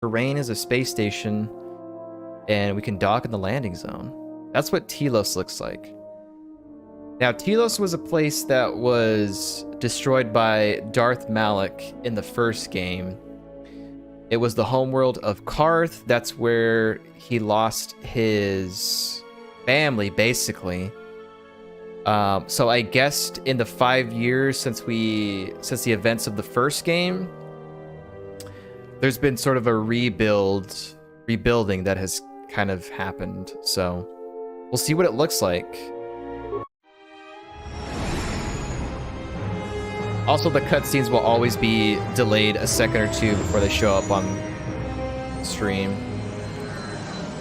Terrain is a space station, and we can dock in the landing zone. That's what Telos looks like. Now, Telos was a place that was destroyed by Darth Malak in the first game. It was the homeworld of Karth. That's where he lost his family, basically. So I guessed in the 5 years since the events of the first game, there's been sort of a rebuilding that has kind of happened. So we'll see what it looks like. Also, the cutscenes will always be delayed a second or two before they show up on stream.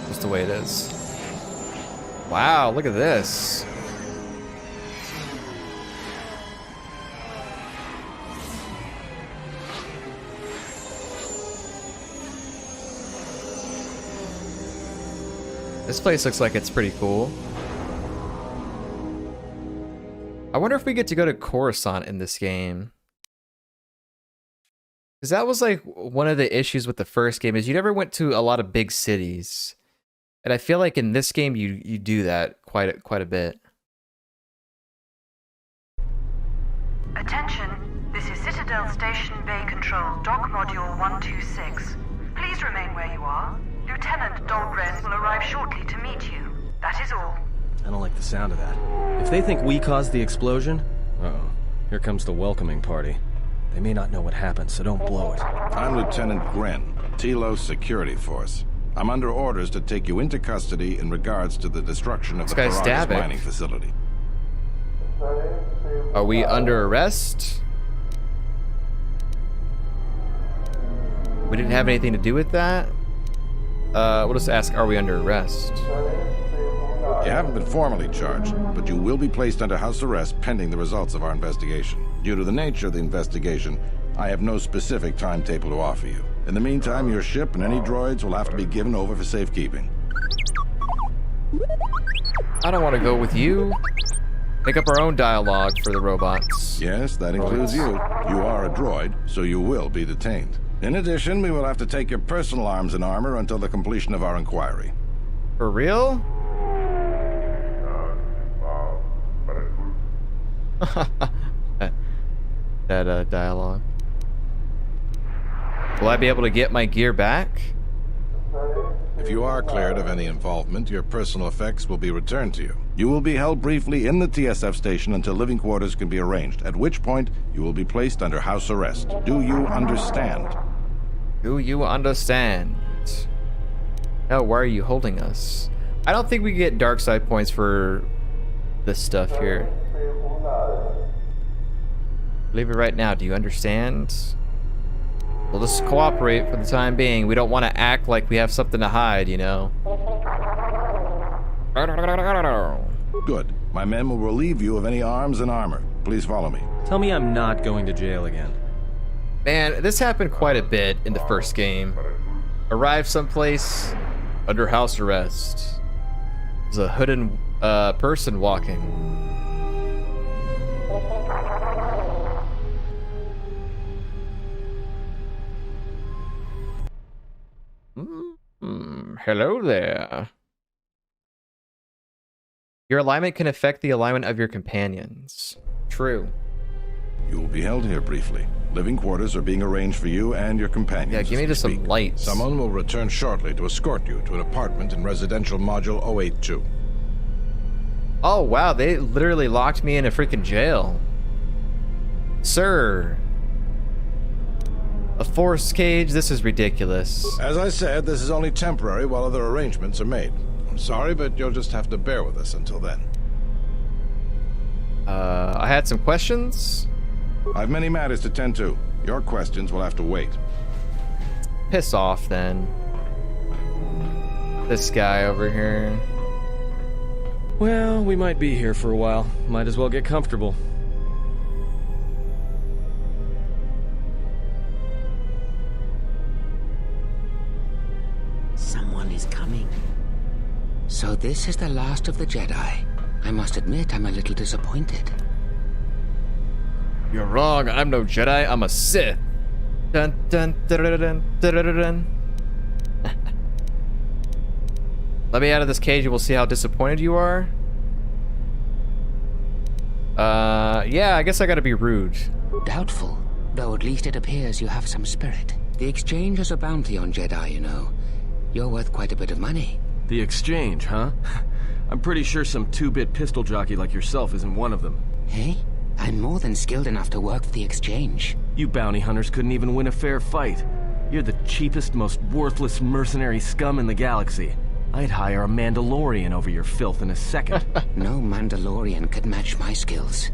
Just the way it is. Wow, look at this. This place looks like it's pretty cool. I wonder if we get to go to Coruscant in this game. Because that was like one of the issues with the first game, is you never went to a lot of big cities. And I feel like in this game you do that quite a bit. Attention, this is Citadel Station Bay Control, Dock Module 126. Please remain where you are. Lieutenant Dahlgren will arrive shortly to meet you. That is all. I don't like the sound of that. If they think we caused the explosion, uh-oh, here comes the welcoming party. They may not know what happened, so don't blow it. I'm Lieutenant Gren, Telos Security Force. I'm under orders to take you into custody in regards to the destruction of the Telos mining facility. Are we under arrest? We didn't have anything to do with that? We'll just ask, are we under arrest? You haven't been formally charged, but you will be placed under house arrest pending the results of our investigation. Due to the nature of the investigation, I have no specific timetable to offer you. In the meantime, your ship and any droids will have to be given over for safekeeping. I don't want to go with you. Make up our own dialogue for the robots. Yes, that includes you. You are a droid, so you will be detained. In addition, we will have to take your personal arms and armor until the completion of our inquiry. For real? that dialogue. Will I be able to get my gear back? If you are cleared of any involvement, your personal effects will be returned to you. You will be held briefly in the TSF station until living quarters can be arranged, at which point you will be placed under house arrest. Do you understand? Do you understand? Oh, why are you holding us? I don't think we get dark side points for this stuff here. Leave it right now. Do you understand? We'll just cooperate for the time being. We don't want to act like we have something to hide, you know? Good. My men will relieve you of any arms and armor. Please follow me. Tell me I'm not going to jail again. Man, this happened quite a bit in the first game. Arrive someplace, under house arrest. There's a hooded person walking. Hello there. Your alignment can affect the alignment of your companions. True. You will be held here briefly. Living quarters are being arranged for you and your companions. Yeah, give me just some lights. Someone will return shortly to escort you to an apartment in residential module 082. Oh, wow, they literally locked me in a freaking jail. Sir. A force cage? This is ridiculous. As I said, this is only temporary while other arrangements are made. I'm sorry, but you'll just have to bear with us until then. I had some questions. I've many matters to tend to. Your questions will have to wait. Piss off, then. This guy over here. Well, we might be here for a while. Might as well get comfortable. Someone is coming. So this is the last of the Jedi. I must admit, I'm a little disappointed. You're wrong. I'm no Jedi. I'm a Sith. Dun dun dun dun dun dun dun. Let me out of this cage and we'll see how disappointed you are. Yeah, I guess I gotta be rude. Doubtful, though at least it appears you have some spirit. The exchange has a bounty on Jedi, you know. You're worth quite a bit of money. The exchange, huh? I'm pretty sure some 2-bit pistol jockey like yourself isn't one of them. Hey, I'm more than skilled enough to work for the exchange. You bounty hunters couldn't even win a fair fight. You're the cheapest, most worthless mercenary scum in the galaxy. I'd hire a Mandalorian over your filth in a second. No Mandalorian could match my skills.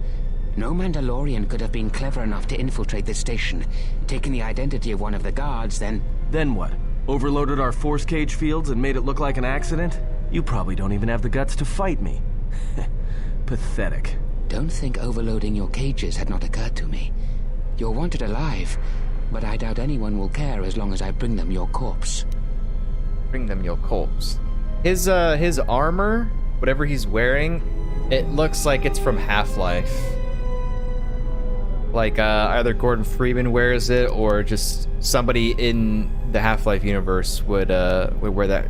No Mandalorian could have been clever enough to infiltrate this station, taken the identity of one of the guards, then... Then what? Overloaded our force cage fields and made it look like an accident? You probably don't even have the guts to fight me. Pathetic. Don't think overloading your cages had not occurred to me. You're wanted alive, but I doubt anyone will care as long as I bring them your corpse. Bring them your corpse. His armor, whatever he's wearing, it looks like it's from Half-Life. Like, either Gordon Freeman wears it, or just somebody in the Half-Life universe would wear that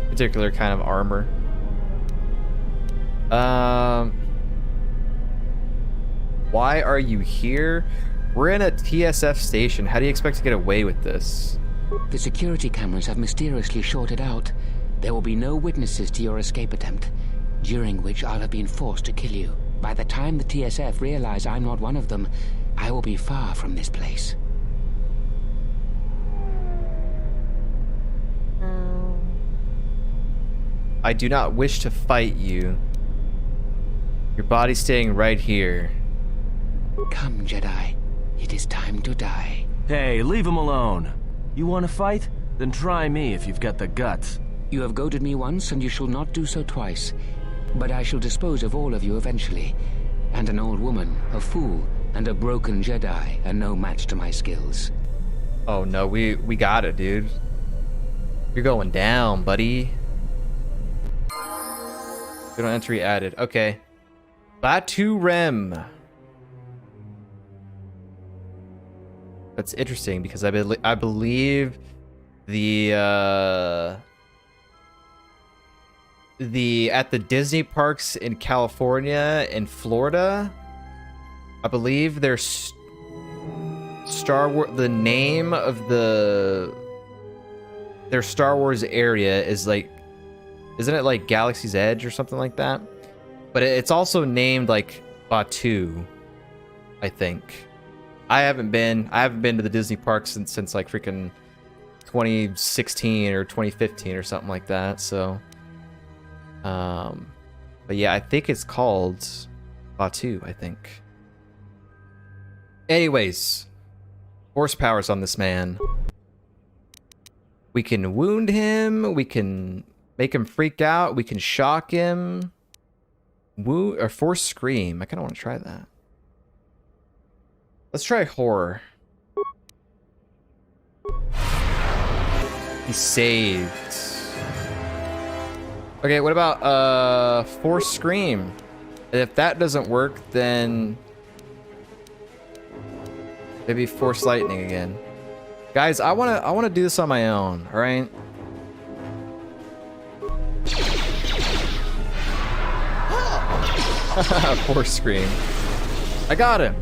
particular kind of armor. Why are you here? We're in a TSF station. How do you expect to get away with this? The security cameras have mysteriously shorted out. There will be no witnesses to your escape attempt, during which I'll have been forced to kill you. By the time the TSF realize I'm not one of them, I will be far from this place. I do not wish to fight you. Your body's staying right here. Come, Jedi. It is time to die. Hey, leave him alone. You want to fight? Then try me if you've got the guts. You have goaded me once, and you shall not do so twice. But I shall dispose of all of you eventually. And an old woman, a fool, and a broken Jedi are no match to my skills. Oh no, we got it, dude. You're going down, buddy. Good on entry added. Okay. Batu Rem. That's interesting because I believe the at the Disney parks in California and Florida, I believe there's Star Wars. The name of their Star Wars area is like, isn't it like Galaxy's Edge or something like that? But it's also named like Batu, I think. I haven't been to the Disney parks since like freaking 2016 or 2015 or something like that. So, but yeah, I think it's called Batu, I think. Anyways, horsepower's on this man. We can wound him. We can make him freak out. We can shock him. Woo or force scream. I kind of want to try that. Let's try horror. He saved. Okay, what about force scream? And if that doesn't work, then maybe force lightning again. Guys, I wanna do this on my own, alright? Force scream. I got him.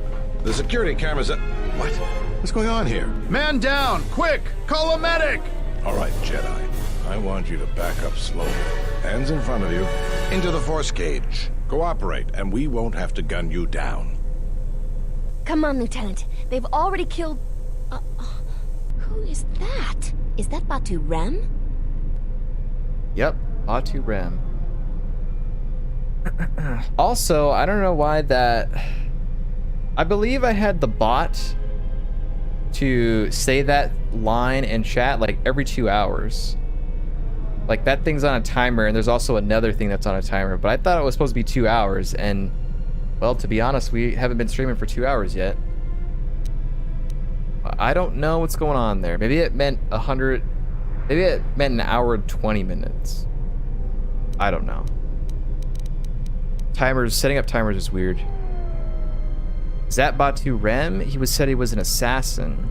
The security cameras... What? What's going on here? Man down! Quick! Call a medic! All right, Jedi. I want you to back up slowly. Hands in front of you. Into the force cage. Cooperate, and we won't have to gun you down. Come on, Lieutenant. They've already killed... who is that? Is that Batu Rem? Yep, Batu Rem. Also, I don't know why that... I believe I had the bot to say that line in chat like every 2 hours. Like that thing's on a timer, and there's also another thing that's on a timer, but I thought it was supposed to be 2 hours, and well, to be honest, we haven't been streaming for 2 hours yet. I don't know what's going on there. Maybe it meant 100, maybe it meant an hour and 20 minutes. I don't know. Timers, setting up timers is weird. Is that Batu Rem? He said he was an assassin.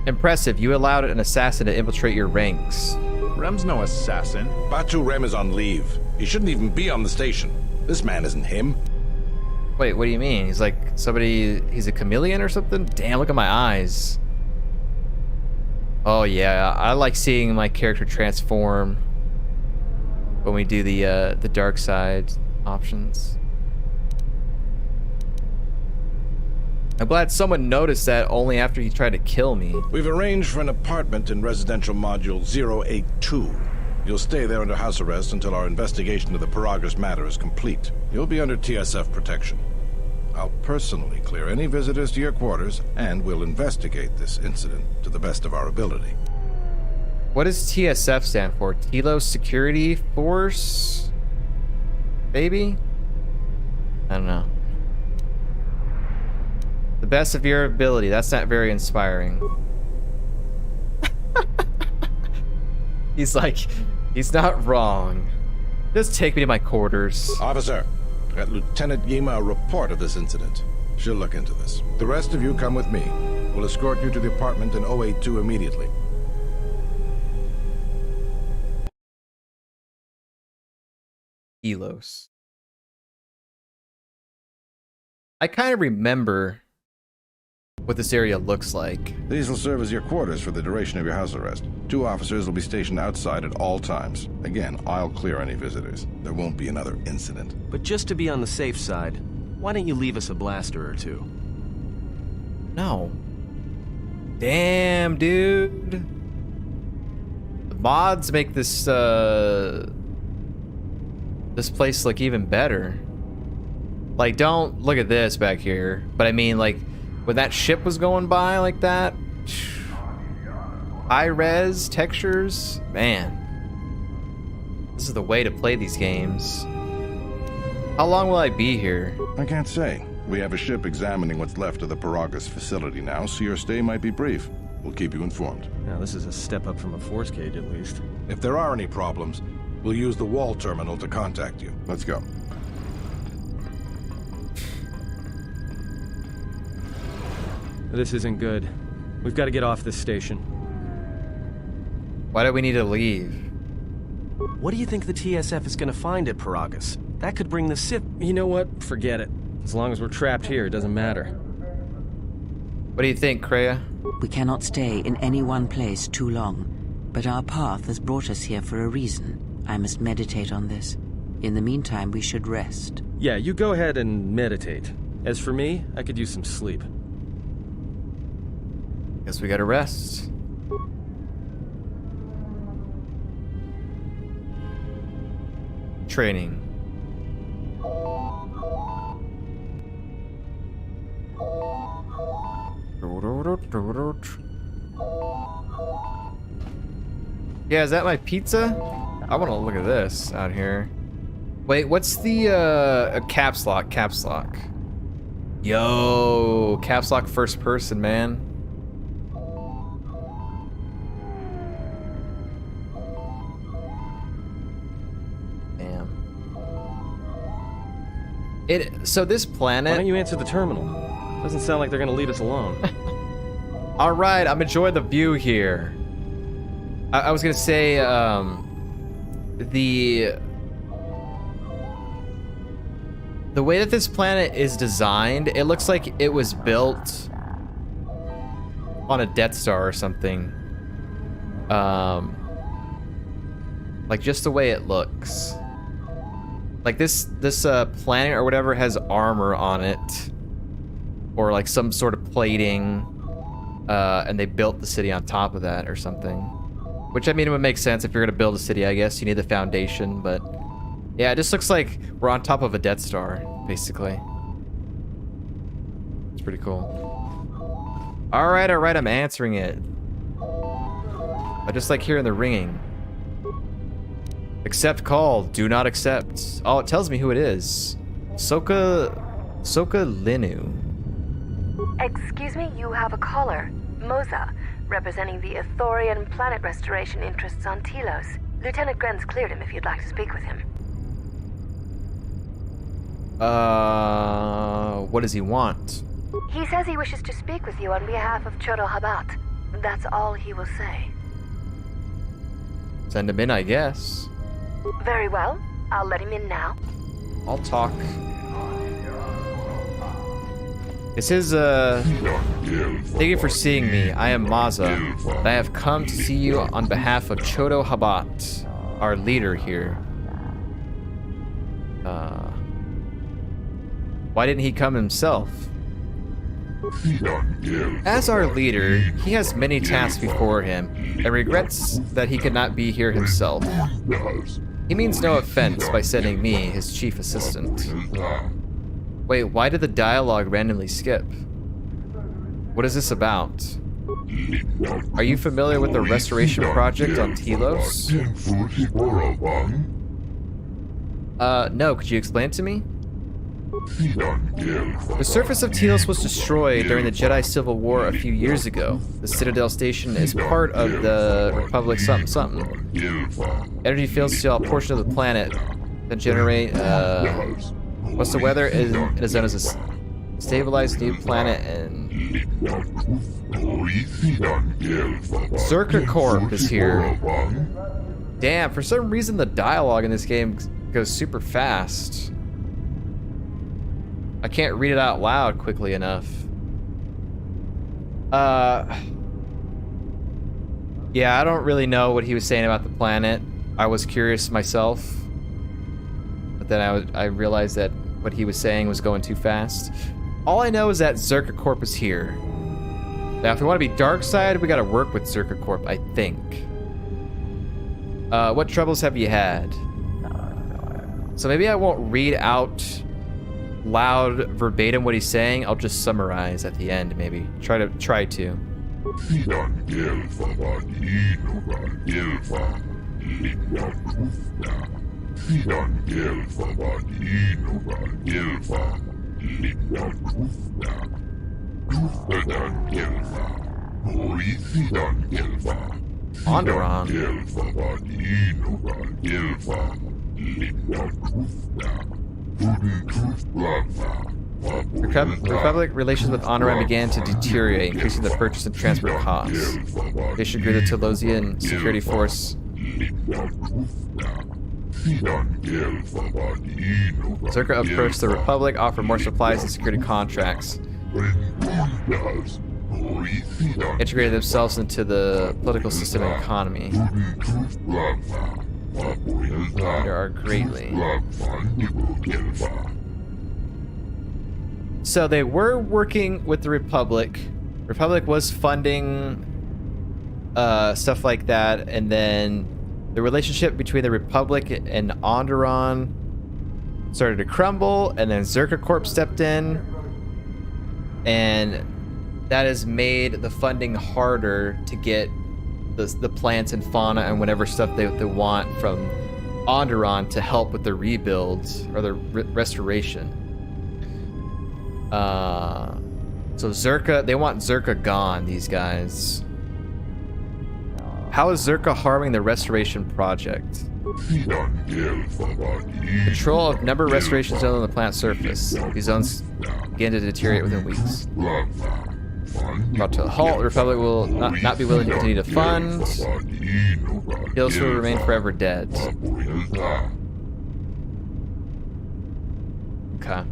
Impressive. You allowed an assassin to infiltrate your ranks. Rem's no assassin. Batu Rem is on leave. He shouldn't even be on the station. This man isn't him. Wait, what do you mean? He's like somebody, he's a chameleon or something? Damn, look at my eyes. Oh yeah, I like seeing my character transform when we do the dark side options. I'm glad someone noticed that only after he tried to kill me. We've arranged for an apartment in residential module 082. You'll stay there under house arrest until our investigation of the Paragus matter is complete. You'll be under TSF protection. I'll personally clear any visitors to your quarters, and we'll investigate this incident to the best of our ability. What does TSF stand for? Telos Security Force? Maybe? I don't know. The best of your ability. That's not very inspiring. He's like, he's not wrong. Just take me to my quarters. Officer, got Lieutenant Yima a report of this incident. She'll look into this. The rest of you come with me. We'll escort you to the apartment in 082 immediately. Telos. I kind of remember what this area looks like. These will serve as your quarters for the duration of your house arrest. 2 officers will be stationed outside at all times. Again, I'll clear any visitors. There won't be another incident. But just to be on the safe side, why don't you leave us a blaster or two? No. Damn, dude. The mods make this this place look even better. Like, don't look at this back here. But I mean, like, when that ship was going by like that, high res textures, man. This is the way to play these games. How long will I be here? I can't say. We have a ship examining what's left of the Paragus facility now, so your stay might be brief. We'll keep you informed. Now, this is a step up from a force cage, at least. If there are any problems, we'll use the wall terminal to contact you. Let's go. This isn't good. We've got to get off this station. Why do we need to leave? What do you think the TSF is going to find at Paragus? That could bring the Sith... You know what? Forget it. As long as we're trapped here, it doesn't matter. What do you think, Kreia? We cannot stay in any one place too long, but our path has brought us here for a reason. I must meditate on this. In the meantime, we should rest. Yeah, you go ahead and meditate. As for me, I could use some sleep. Guess we gotta rest. Training. Yeah, is that my pizza? I want to look at this out here. Wait, what's the caps lock? Caps lock. Yo, caps lock first person, man. Damn. So this planet. Why don't you answer the terminal? Doesn't sound like they're gonna leave us alone. All right, I'm enjoying the view here. I was gonna say, the way that this planet is designed, it looks like it was built on a Death Star or something. Like just the way it looks. Like this planet or whatever has armor on it, or like some sort of plating, and they built the city on top of that or something. Which, I mean, it would make sense if you're gonna build a city, I guess. You need the foundation, but yeah, it just looks like we're on top of a Death Star, basically. It's pretty cool. All right, I'm answering it. I just like hearing the ringing. Accept call, do not accept. Oh, it tells me who it is. Soka Linu. Excuse me, you have a caller. Moza, representing the Ithorian planet restoration interests on Telos. Lieutenant Grenz cleared him if you'd like to speak with him. What does he want? He says he wishes to speak with you on behalf of Chodo Habat. That's all he will say. Send him in, I guess. Very well. I'll let him in now. I'll talk. This is, thank you for seeing me. I am Maza, and I have come to see you on behalf of Chodo Habat, our leader here. Why didn't he come himself? As our leader, he has many tasks before him, and regrets that he could not be here himself. He means no offense by sending me, his chief assistant. Wait, why did the dialogue randomly skip? What is this about? Are you familiar with the restoration project on Telos? No, could you explain it to me? The surface of Telos was destroyed during the Jedi Civil War a few years ago. The Citadel Station is part of the Republic something. Energy fields to a portion of the planet that generate, what's the weather in a zone as a stabilized new planet and... Zerka Corp is here. Damn, for some reason the dialogue in this game goes super fast. I can't read it out loud quickly enough. Yeah, I don't really know what he was saying about the planet. I was curious myself, but then I realized that what he was saying was going too fast. All I know is that Zerka Corp is here. Now, if we want to be dark side, we got to work with Zerka Corp, I think. What troubles have you had? So maybe I won't read out loud verbatim what he's saying. I'll just summarize at the end, maybe. Try to. Onderon. Republic relations with Onderon began to deteriorate, increasing the purchase and transport costs. They should agree the Telosian security force. Zerka approached the Republic, offered more supplies and security contracts. Integrated themselves into the political system and economy. There are greatly. So they were working with the Republic. Republic was funding stuff like that, and then the relationship between the Republic and Onderon started to crumble, and then Zerka Corp stepped in, and that has made the funding harder to get the plants and fauna and whatever stuff they want from Onderon to help with the rebuild or the restoration. So Zerka, they want Zerka gone, these guys. How is Zerka harming the restoration project? Control of number of restoration zones on the planet surface. These zones begin to deteriorate within weeks. Brought to a halt, the Republic will not be willing to continue to fund. Telos will remain forever dead. Okay.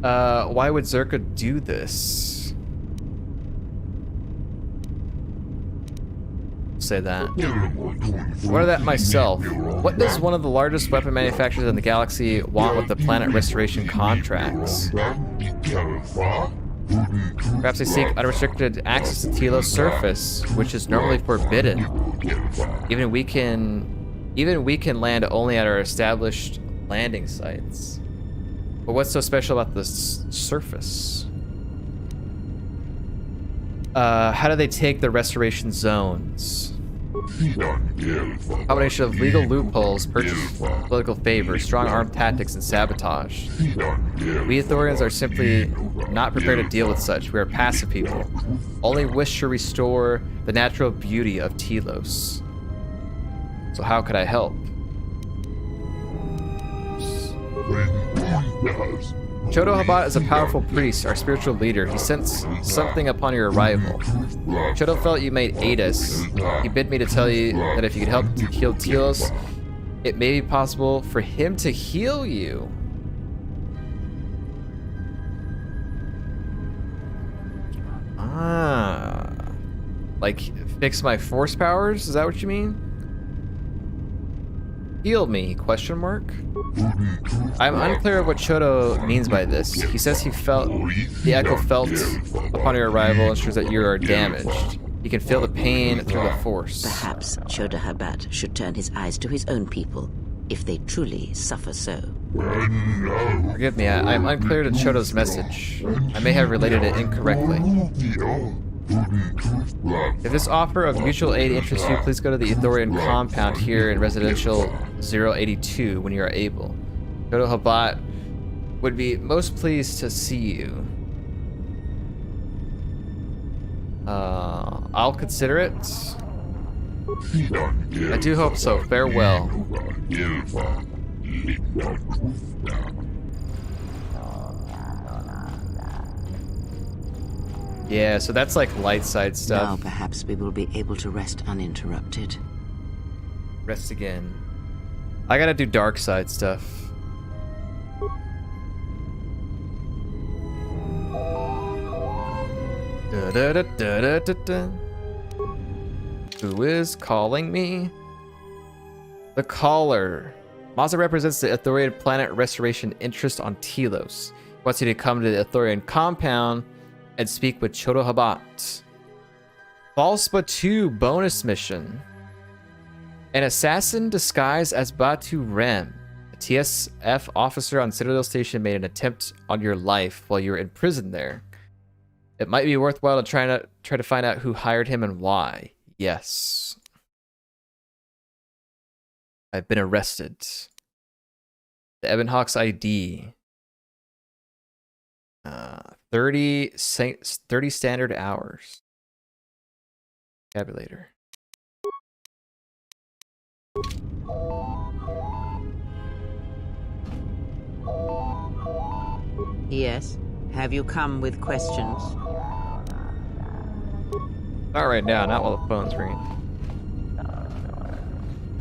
Why would Zerka do this? Say that. What are that myself? What does one of the largest weapon manufacturers in the galaxy want with the planet restoration contracts? Perhaps they seek unrestricted access to Telos surface, which is normally forbidden. Even we can land only at our established landing sites. But what's so special about this surface? How do they take the restoration zones? Combination of legal loopholes, purchase political favor, strong armed tactics, and sabotage. We Ithorians are simply not prepared to deal with such. We are passive people. Only wish to restore the natural beauty of Telos. So how could I help? Chodo Habat is a powerful priest, our spiritual leader. He sensed something upon your arrival. Chodo felt you might aid us. He bid me to tell you that if you could help to heal Telos, it may be possible for him to heal you. Ah. Like, fix my force powers? Is that what you mean? Heal me, question mark? I'm unclear of what Chodo means by this. He says he felt, the echo felt upon your arrival ensures that you are damaged. You can feel the pain through the force. Perhaps Chodo Habat should turn his eyes to his own people, if they truly suffer so. Forgive me, I'm unclear to Chodo's message. I may have related it incorrectly. If this offer of mutual aid interests you, please go to the Ithorian compound here in Residential 082 when you are able. Chodo Habat would be most pleased to see you. I'll consider it. I do hope so. Farewell. Yeah, so that's like light side stuff. Now perhaps we will be able to rest uninterrupted. Rest again. I gotta do dark side stuff. Who is calling me? The caller. Maza represents the Ithorian planet restoration interest on Telos. He wants you to come to the Ithorian compound and speak with Chodo Habat. False Batu bonus mission. An assassin disguised as Batu Rem, a TSF officer on Citadel Station, made an attempt on your life while you were in prison there. It might be worthwhile to try to find out who hired him and why. Yes. I've been arrested. The Ebonhawk's ID. 30 standard hours. Tabulator. Yes. Have you come with questions? Not right now, not while the phone's ringing.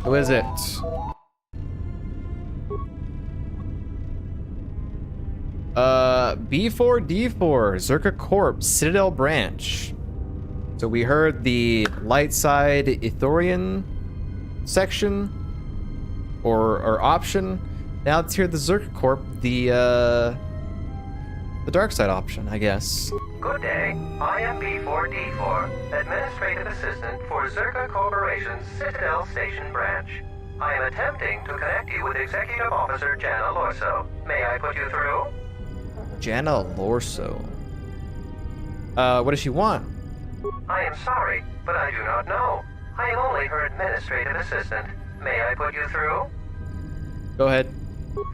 Who is it? B4D4, Zerka Corp, Citadel Branch. So we heard the light side Ithorian section or option. Now let's hear the Zerka Corp, the dark side option, I guess. Good day. I am B4D4, Administrative Assistant for Zerka Corporation's Citadel Station Branch. I am attempting to connect you with Executive Officer Jana Lorso. May I put you through? Jana Lorso. What does she want? I am sorry, but I do not know. I am only her Administrative Assistant. May I put you through? Go ahead.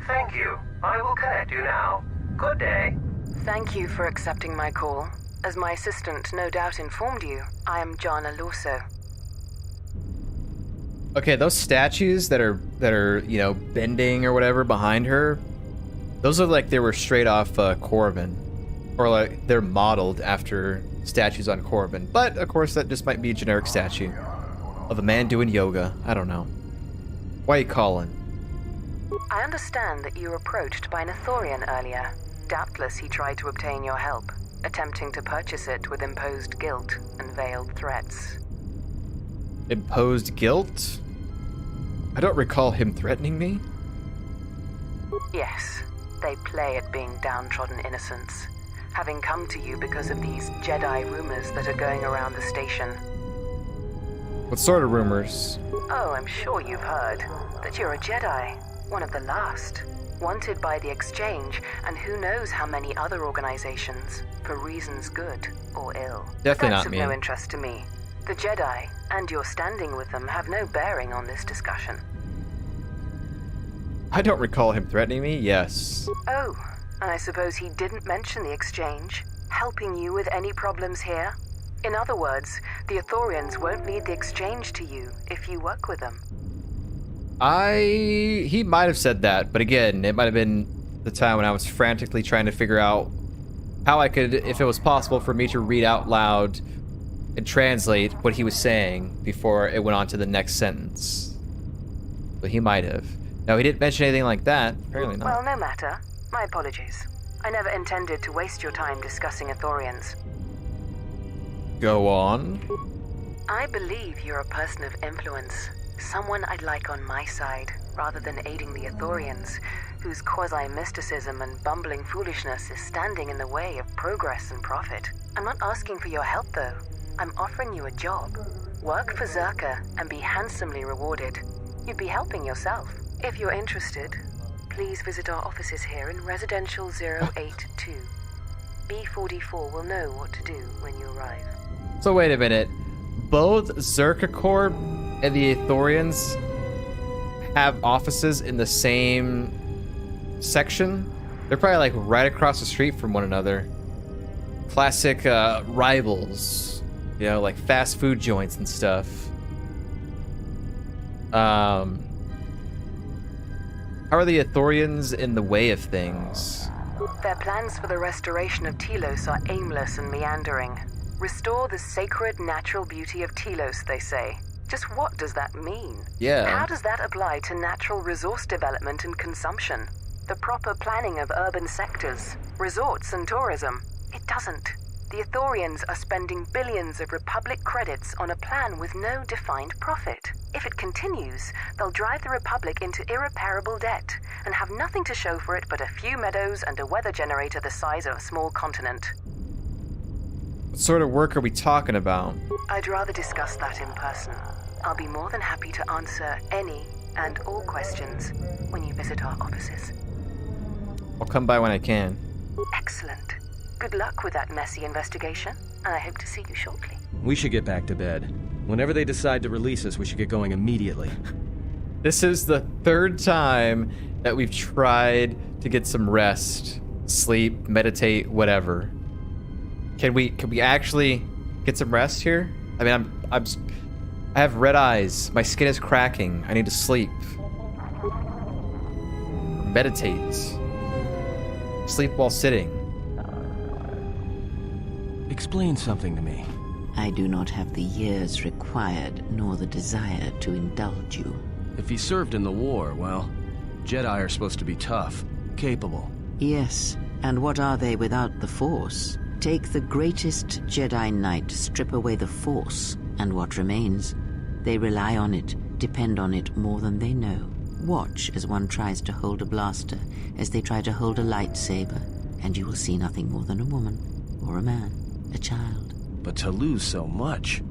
Thank you. I will connect you now. Good day. Thank you for accepting my call. As my assistant no doubt informed you, I am Jana Lorso. Okay, those statues that are you know, bending or whatever behind her, those look like they were straight off Korriban, or like they're modeled after statues on Korriban. But of course, that just might be a generic statue of a man doing yoga. I don't know. Why are you calling? I understand that you were approached by an Ithorian earlier. Doubtless he tried to obtain your help, attempting to purchase it with imposed guilt and veiled threats. Imposed guilt? I don't recall him threatening me. Yes, they play at being downtrodden innocents, having come to you because of these Jedi rumors that are going around the station. What sort of rumors? Oh, I'm sure you've heard that you're a Jedi, one of the last. Wanted by the Exchange, and who knows how many other organizations, for reasons good or ill. Definitely That's not me. of no interest to me. The Jedi, and your standing with them, have no bearing on this discussion. I don't recall him threatening me, yes. Oh, and I suppose he didn't mention the Exchange, helping you with any problems here? In other words, the Ithorians won't lead the Exchange to you if you work with them. He might have said that, but again, it might have been the time when I was frantically trying to figure out how I could, if it was possible for me to read out loud and translate what he was saying before it went on to the next sentence. But he might have. No, he didn't mention anything like that. Apparently not. Well, no matter. My apologies. I never intended to waste your time discussing Ithorians. Go on. I believe you're a person of influence. Someone I'd like on my side, rather than aiding the Ithorians, whose quasi-mysticism and bumbling foolishness is standing in the way of progress and profit. I'm not asking for your help, though. I'm offering you a job. Work for Zerka and be handsomely rewarded. You'd be helping yourself. If you're interested, please visit our offices here in Residential 082. B44 will know what to do when you arrive. So wait a minute. Both Zerka Corp and the Ithorians have offices in the same section? They're probably like right across the street from one another. Classic rivals, you know, like fast food joints and stuff. How are the Ithorians in the way of things? Their plans for the restoration of Telos are aimless and meandering. Restore the sacred natural beauty of Telos, they say. Just what does that mean? Yeah. How does that apply to natural resource development and consumption? The proper planning of urban sectors, resorts and tourism? It doesn't. The Ithorians are spending billions of Republic credits on a plan with no defined profit. If it continues, they'll drive the Republic into irreparable debt and have nothing to show for it but a few meadows and a weather generator the size of a small continent. What sort of work are we talking about? I'd rather discuss that in person. I'll be more than happy to answer any and all questions when you visit our offices. I'll come by when I can. Excellent. Good luck with that messy investigation, and I hope to see you shortly. We should get back to bed. Whenever they decide to release us, we should get going immediately. This is the third time that we've tried to get some rest, sleep, meditate, whatever. Can we actually get some rest here? I mean, I have red eyes. My skin is cracking. I need to sleep. Meditate. Sleep while sitting. Explain something to me. I do not have the years required, nor the desire to indulge you. If he served in the war, well, Jedi are supposed to be tough, capable. Yes, and what are they without the Force? Take the greatest Jedi Knight, strip away the Force, and what remains? They rely on it, depend on it more than they know. Watch as one tries to hold a blaster, as they try to hold a lightsaber, and you will see nothing more than a woman, or a man, a child. But to lose so much,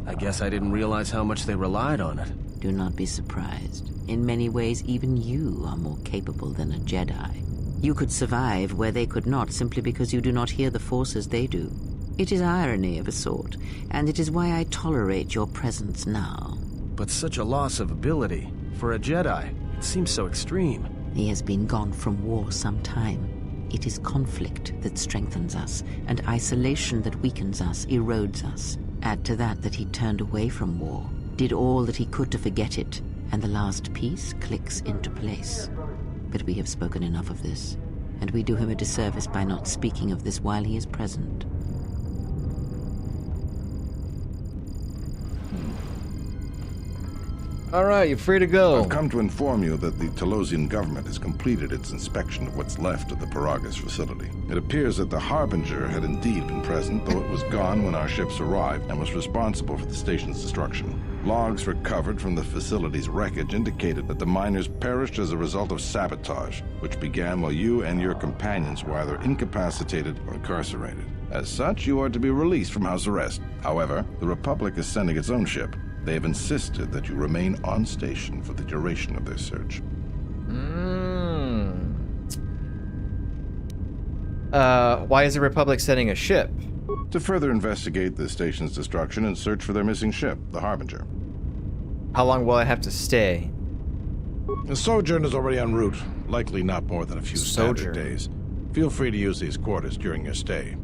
I guess I didn't realize how much they relied on it. Do not be surprised. In many ways, even you are more capable than a Jedi. You could survive where they could not simply because you do not hear the Force as they do. It is irony of a sort, and it is why I tolerate your presence now. But such a loss of ability, for a Jedi, it seems so extreme. He has been gone from war some time. It is conflict that strengthens us, and isolation that weakens us, erodes us. Add to that he turned away from war, did all that he could to forget it, and the last piece clicks into place. But we have spoken enough of this, and we do him a disservice by not speaking of this while he is present. All right, you're free to go. I've come to inform you that the Telosian government has completed its inspection of what's left of the Paragas facility. It appears that the Harbinger had indeed been present, though it was gone when our ships arrived and was responsible for the station's destruction. Logs recovered from the facility's wreckage indicated that the miners perished as a result of sabotage, which began while you and your companions were either incapacitated or incarcerated. As such, you are to be released from house arrest. However, the Republic is sending its own ship. They have insisted that you remain on station for the duration of their search. Why is the Republic sending a ship? To further investigate the station's destruction and search for their missing ship, the Harbinger. How long will I have to stay? The sojourn is already en route, likely not more than a few standard days. Feel free to use these quarters during your stay.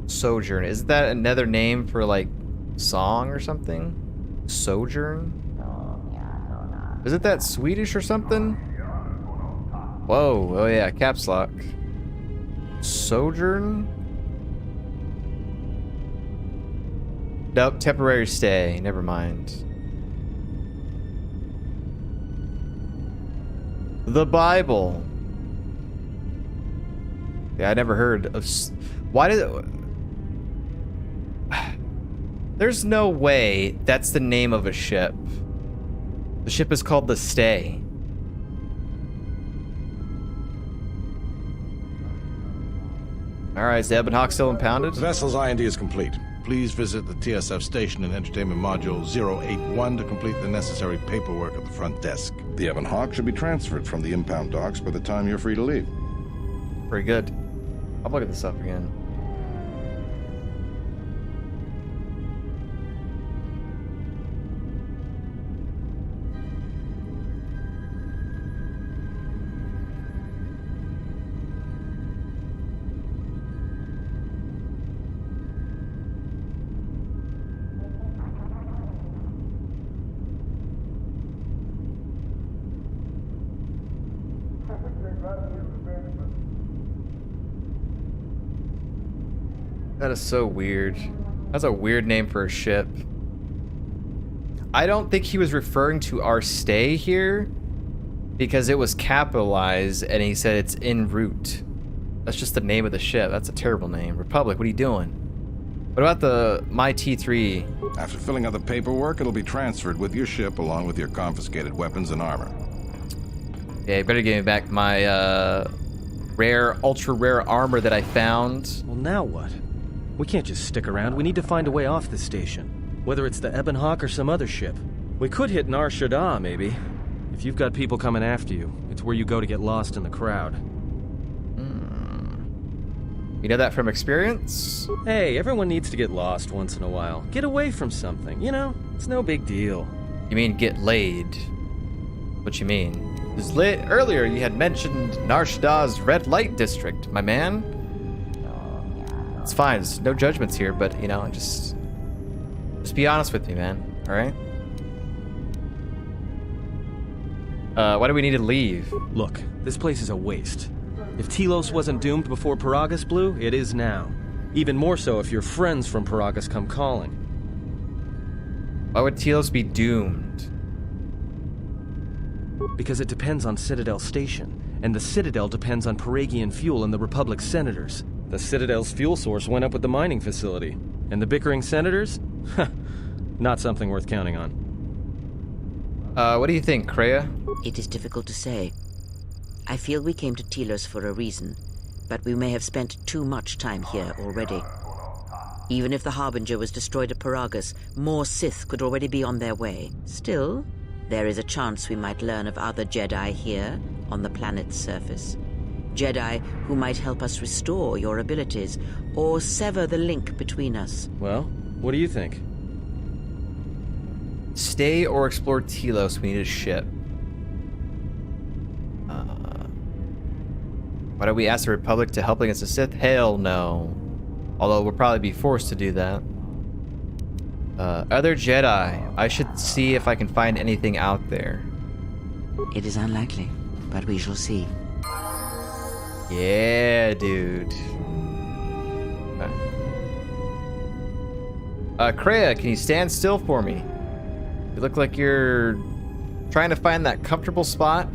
Sojourn. Is that another name for, like, song or something? Sojourn? Isn't that Swedish or something? Whoa, oh yeah, caps lock. Sojourn? Nope, temporary stay. Never mind. The Bible. Yeah, I never heard of... Why did... There's no way that's the name of a ship. The ship is called the Stay. Alright, is the Ebon Hawk still impounded? The vessel's IND is complete. Please visit the TSF station and entertainment module 081 to complete the necessary paperwork at the front desk. The Ebon Hawk should be transferred from the impound docks by the time you're free to leave. Pretty good. I'll look at this up again. That is so weird. That's a weird name for a ship. I don't think he was referring to our stay here because it was capitalized and he said it's en route. That's just the name of the ship. That's a terrible name. Republic, what are you doing? What about the My T3? After filling out the paperwork, it'll be transferred with your ship along with your confiscated weapons and armor. Yeah, you better give me back my rare, ultra rare armor that I found. Well, now what? We can't just stick around. We need to find a way off the station. Whether it's the Ebon Hawk or some other ship. We could hit Nar Shaddaa, maybe. If you've got people coming after you, it's where you go to get lost in the crowd. You know that from experience? Hey, everyone needs to get lost once in a while. Get away from something, you know? It's no big deal. You mean get laid? What you mean? Because earlier you had mentioned Nar Shaddaa's red light district, my man. It's fine. There's no judgments here, but you know, just be honest with me, man. All right. Why do we need to leave? Look, this place is a waste. If Telos wasn't doomed before Paragus blew, it is now. Even more so if your friends from Paragus come calling. Why would Telos be doomed? Because it depends on Citadel Station, and the Citadel depends on Paragian fuel and the Republic's senators. The Citadel's fuel source went up with the mining facility. And the bickering senators? Not something worth counting on. What do you think, Kreia? It is difficult to say. I feel we came to Telos for a reason, but we may have spent too much time here already. Even if the Harbinger was destroyed at Paragus, more Sith could already be on their way. Still, there is a chance we might learn of other Jedi here, on the planet's surface. Jedi who might help us restore your abilities, or sever the link between us. Well, what do you think? Stay or explore Telos? We need a ship. Why don't we ask the Republic to help against the Sith? Hell no. Although we'll probably be forced to do that. Other Jedi. I should see if I can find anything out there. It is unlikely, but we shall see. Yeah, dude. Kreia, can you stand still for me? You look like you're trying to find that comfortable spot.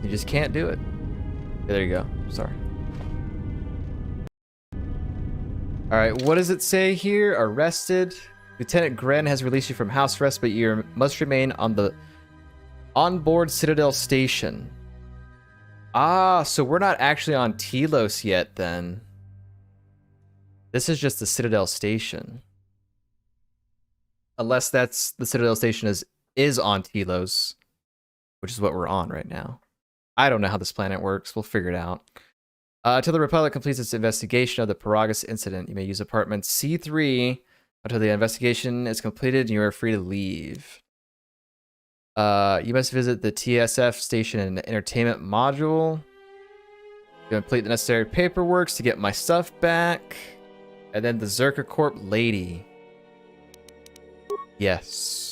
You just can't do it. There you go. Sorry. Alright, what does it say here? Arrested. Lieutenant Gren has released you from house arrest, but you must remain on the onboard Citadel station. Ah, so we're not actually on Telos yet, then. This is just the Citadel station. Unless that's the Citadel station is on Telos, which is what we're on right now. I don't know how this planet works. We'll figure it out. Until the Republic completes its investigation of the Paragus incident, you may use apartment C3 until the investigation is completed and you are free to leave. You must visit the TSF station and entertainment module. Complete the necessary paperwork to get my stuff back. And then the Zerka Corp lady. Yes.